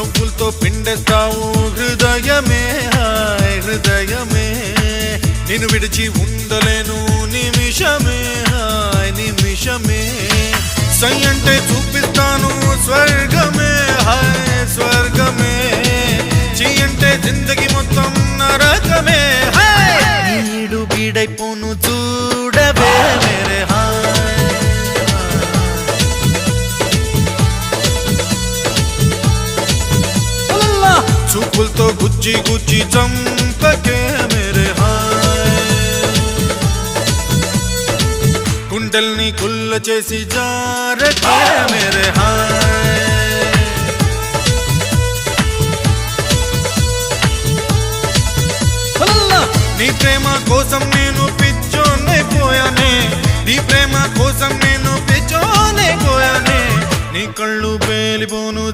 నవ్వులతో పిండేస్తావు హృదయమే హాయ్ హృదయమే నిన్ను విడిచి ఉండలేను నిమిషమే హాయ్ నిమిషమే సై అంటే చూపిస్తాను స్వర్గమే హాయ్ స్వర్గమే చెయ్యంటే జిందగీ మొత్తం నరకమే హాయ్ నీడు బీడైపోను చూడవే మేరే హాయ్ చూపులతో గుచ్చి గుచ్చి చంపకే మేరే హాయ్ కుండల్ని కుల్ల చేసి జారకే మేరే హాయ్ నీ ప్రేమ కోసం నేను పిచ్చోనే పోయానే నీ ప్రేమ కోసం నేను పిచ్చోనే పోయానే నీ కళ్ళు పేలిపోను